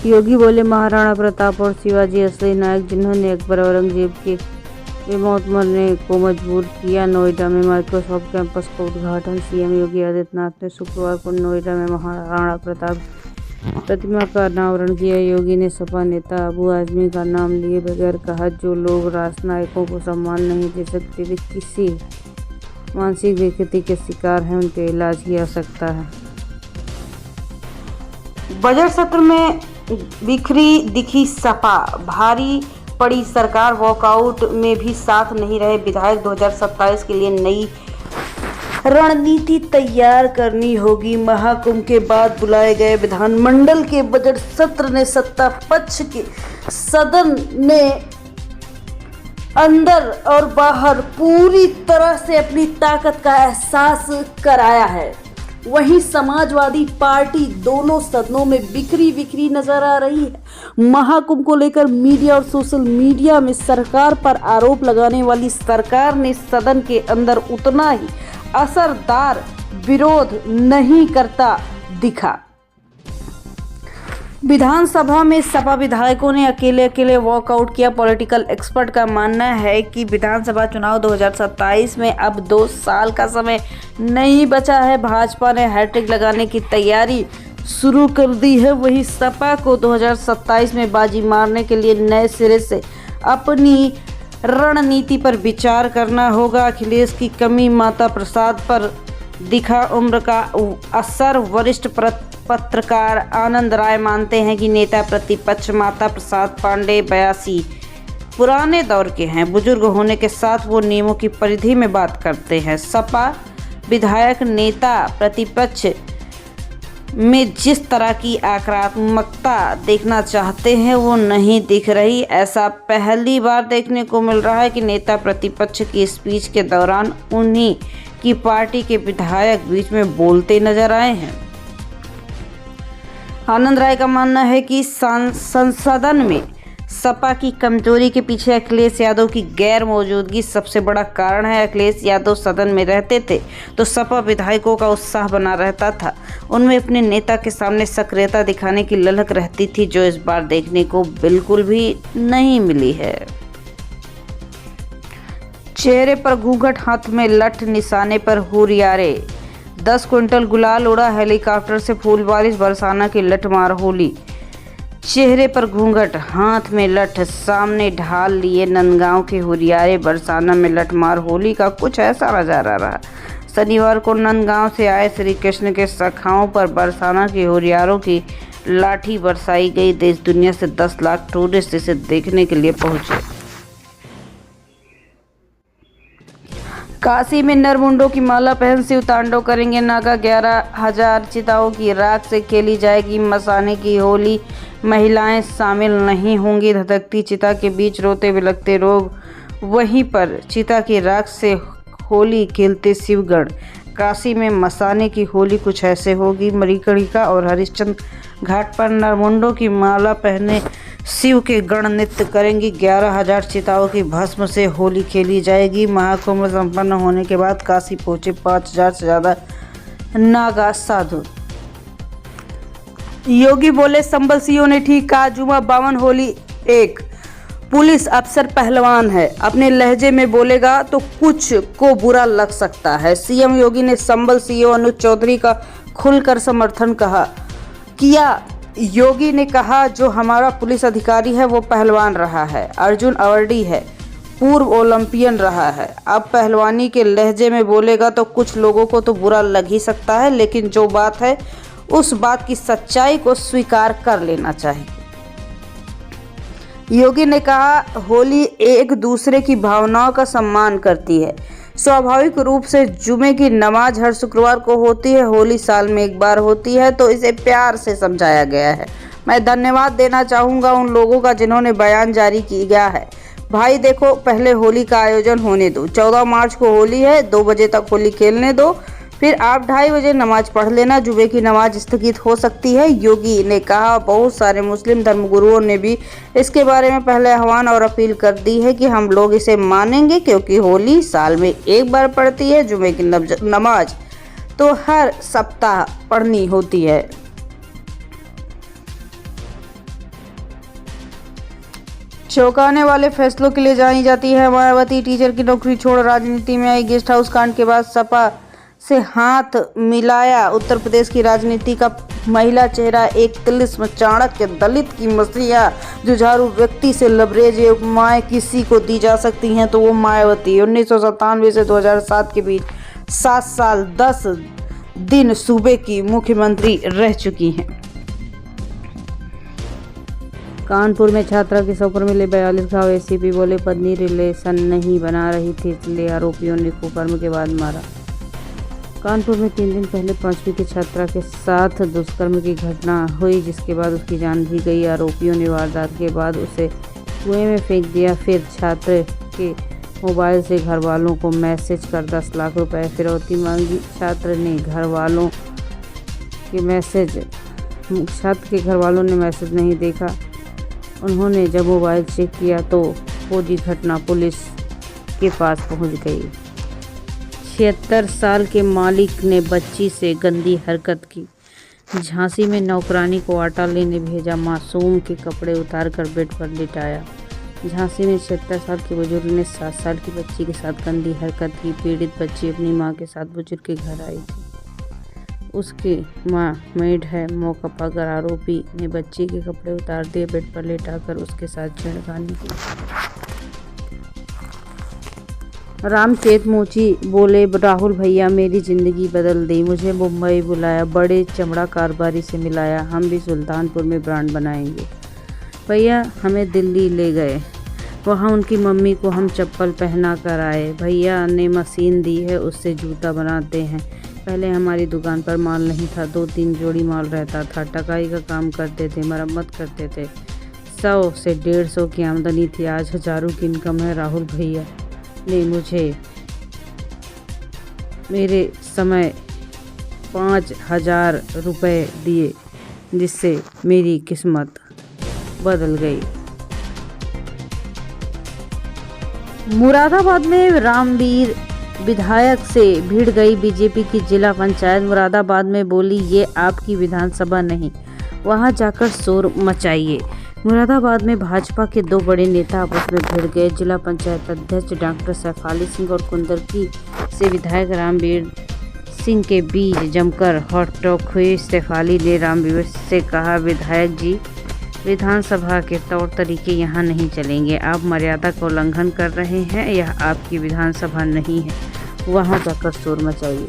योगी बोले, महाराणा प्रताप और शिवाजी असली नायक जिन्होंने अकबर औरंगजेब के बेमौत मरने को मजबूर किया। नोएडा में माइक्रोसॉफ्ट कैंपस का उद्घाटन। सीएम योगी आदित्यनाथ ने शुक्रवार को नोएडा में महाराणा प्रताप प्रतिमा का अनावरण किया। योगी ने सपा नेता अबू आजमी का नाम लिए बगैर कहा, जो लोग राष्ट्रनायकों को सम्मान नहीं दे सकते वे किसी मानसिक विकृति के शिकार हैं, उनके इलाज की आवश्यकता है। बजट सत्र में बिखरी दिखी सपा, भारी पड़ी सरकार, वॉकआउट में भी साथ नहीं रहे विधायक। 2027 के लिए नई रणनीति तैयार करनी होगी। महाकुंभ के बाद बुलाए गए विधानमंडल के बजट सत्र ने सत्ता पक्ष के सदन ने अंदर और बाहर पूरी तरह से अपनी ताकत का एहसास कराया है। वहीं समाजवादी पार्टी दोनों सदनों में बिखरी नजर आ रही है। महाकुंभ को लेकर मीडिया और सोशल मीडिया में सरकार पर आरोप लगाने वाली सरकार ने सदन के अंदर उतना ही असरदार विरोध नहीं करता दिखा। विधानसभा में सपा विधायकों ने अकेले वॉकआउट किया। पॉलिटिकल एक्सपर्ट का मानना है कि विधानसभा चुनाव 2027 में अब 2 साल का समय नहीं बचा है। भाजपा ने हैट्रिक लगाने की तैयारी शुरू कर दी है। वहीं सपा को 2027 में बाजी मारने के लिए नए सिरे से अपनी रणनीति पर विचार करना होगा। अखिलेश की कमी, माता प्रसाद पर दिखा उम्र का असर। वरिष्ठ पत्रकार आनंद राय मानते हैं कि नेता प्रतिपक्ष माता प्रसाद पांडे 82 पुराने दौर के हैं। बुजुर्ग होने के साथ वो नियमों की परिधि में बात करते हैं। सपा विधायक नेता प्रतिपक्ष में जिस तरह की आक्रामकता देखना चाहते हैं वो नहीं दिख रही। ऐसा पहली बार देखने को मिल रहा है कि नेता प्रतिपक्ष की स्पीच के दौरान उन्हीं की पार्टी के विधायक बीच में बोलते नजर आए हैं। आनंद राय का मानना है कि संसदन में सपा की कमजोरी के पीछे अखिलेश यादव की गैर मौजूदगी सबसे बड़ा कारण है। अखिलेश यादव सदन में रहते थे तो सपा विधायकों का उत्साह बना रहता था। उनमें अपने नेता के सामने सक्रियता दिखाने की ललक रहती थी, जो इस बार देखने को बिल्कुल भी नहीं मिली है। चेहरे पर घूंघट, हाथ में लठ, निशाने पर हुरियारे। 10 क्विंटल गुलाल उड़ा। हेलीकॉप्टर से फूल बारिश, बरसाना की लठमार होली। चेहरे पर घूंघट, हाथ में लठ, सामने ढाल लिए नंदगांव के हुरियारे। बरसाना में लठमार होली का कुछ ऐसा नजारा रहा। शनिवार को नंदगांव से आए श्री कृष्ण के सखाओं पर बरसाना के हुरियारों की लाठी बरसाई गई। देश दुनिया से 10 लाख टूरिस्ट इसे देखने के लिए पहुंचे। काशी में नरमुंडों की माला पहन शिव तांडव करेंगे नागा। 11,000 चिताओं की राख से खेली जाएगी मसाने की होली। महिलाएं शामिल नहीं होंगी। धधकती चिता के बीच रोते बिलखते लोग। वहीं पर चिता की राख से होली खेलते शिवगण। काशी में मसाने की होली कुछ ऐसे होगी। मणिकर्णिका और हरिश्चंद्र घाट पर नरमुंडों की माला पहने शिव के गण नृत्य करेंगी। 11,000 चिताओं की भस्म से होली खेली जाएगी। महाकुंभ संपन्न होने के बाद काशी पहुंचे 5,000 से ज़्यादा नागा साधु। योगी बोले, संबल सीओ ने ठीक कहा, जुमा 52 होली एक। पुलिस अफसर पहलवान है, अपने लहजे में बोलेगा तो कुछ को बुरा लग सकता है। सीएम योगी ने संबल सीओ अनुज चौधरी का खुलकर समर्थन किया। योगी ने कहा, जो हमारा पुलिस अधिकारी है वो पहलवान रहा है, अर्जुन अवार्डी है, पूर्व ओलंपियन रहा है। अब पहलवानी के लहजे में बोलेगा तो कुछ लोगों को तो बुरा लग ही सकता है, लेकिन जो बात है उस बात की सच्चाई को स्वीकार कर लेना चाहिए। योगी ने कहा, होली एक दूसरे की भावनाओं का सम्मान करती है। स्वाभाविक रूप से जुमे की नमाज हर शुक्रवार को होती है। होली साल में एक बार होती है तो इसे प्यार से समझाया गया है। मैं धन्यवाद देना चाहूँगा उन लोगों का जिन्होंने बयान जारी किया है। भाई देखो, पहले होली का आयोजन होने दो। 14 मार्च को होली है, 2 बजे तक होली खेलने दो, फिर आप 2:30 बजे नमाज पढ़ लेना। जुमे की नमाज स्थगित हो सकती है, योगी ने कहा। बहुत सारे मुस्लिम धर्मगुरुओं ने भी इसके बारे में पहले आह्वान और अपील कर दी है कि हम लोग इसे मानेंगे, क्योंकि होली साल में एक बार पड़ती है। जुमे की नमाज तो हर सप्ताह पढ़नी होती है। चौंकाने वाले फैसलों के लिए जानी जाती है मायावती। टीचर की नौकरी छोड़ राजनीति में आई। गेस्ट हाउस कांड के बाद सपा से हाथ मिलाया उत्तर प्रदेश की राजनीति का महिला चेहरा। एक तिलिस्म चाणक्य, दलित की मसीहा, जुझारू व्यक्ति से लबरेज ये उपमाएं किसी को दी जा सकती हैं तो वो मायावती 1997 से 2007 के बीच 7 साल 10 दिन सूबे की मुख्यमंत्री रह चुकी हैं। कानपुर में छात्रा के शव पर मिले 42 घाव। एसीपी बोले पत्नी रिलेशन नहीं बना रही थी, इसलिए आरोपियों ने कुकर्म के बाद मारा। कानपुर में 3 दिन पहले 5वीं की छात्रा के साथ दुष्कर्म की घटना हुई, जिसके बाद उसकी जान भी गई। आरोपियों ने वारदात के बाद उसे कुएं में फेंक दिया। फिर छात्र के मोबाइल से घर वालों को मैसेज कर 10 लाख रुपए फिरौती मांगी। छात्र के घर वालों ने मैसेज नहीं देखा। उन्होंने जब मोबाइल चेक किया तो पूरी घटना पुलिस के पास पहुंच गई। 76 साल के मालिक ने बच्ची से गंदी हरकत की। झांसी में नौकरानी को आटा लेने भेजा, मासूम के कपड़े उतारकर बेड पर लिटाया। झांसी में 76 साल के बुजुर्ग ने 7 साल की बच्ची के साथ गंदी हरकत की। पीड़ित बच्ची अपनी मां के साथ बुजुर्ग के घर आई थी। उसकी मां मेड है। मौका पाकर आरोपी ने बच्ची के कपड़े उतार दिए, बेड पर लेटाकर उसके साथ छेड़खानी की। रामचेत मोची बोले राहुल भैया मेरी ज़िंदगी बदल दी, मुझे मुंबई बुलाया, बड़े चमड़ा कारोबारी से मिलाया, हम भी सुल्तानपुर में ब्रांड बनाएंगे। भैया हमें दिल्ली ले गए, वहाँ उनकी मम्मी को हम चप्पल पहना कर आए। भैया ने मशीन दी है, उससे जूता बनाते हैं। पहले हमारी दुकान पर माल नहीं था, 2-3 जोड़ी माल रहता था। टकाई का काम करते थे, मरम्मत करते थे। 100 से 150 की आमदनी थी, आज हज़ारों की इनकम है। राहुल भैया ने मुझे मेरे समय 5,000 रुपये दिए, जिससे मेरी किस्मत बदल गई। मुरादाबाद में रामवीर विधायक से भिड़ गई बीजेपी की जिला पंचायत। मुरादाबाद में बोली ये आपकी विधानसभा नहीं, वहां जाकर शोर मचाइए। मुरादाबाद में भाजपा के 2 बड़े नेता आपस में भिड़ गए। जिला पंचायत अध्यक्ष डॉक्टर सैफाली सिंह और कुंदरकी से विधायक रामवीर सिंह के बीच जमकर हॉट-टॉक हुई। सैफाली ने रामवीर से कहा, विधायक जी विधानसभा के तौर तरीके यहाँ नहीं चलेंगे, आप मर्यादा का उल्लंघन कर रहे हैं, यह आपकी विधानसभा नहीं है, वहाँ जाकर शोर मचाइए।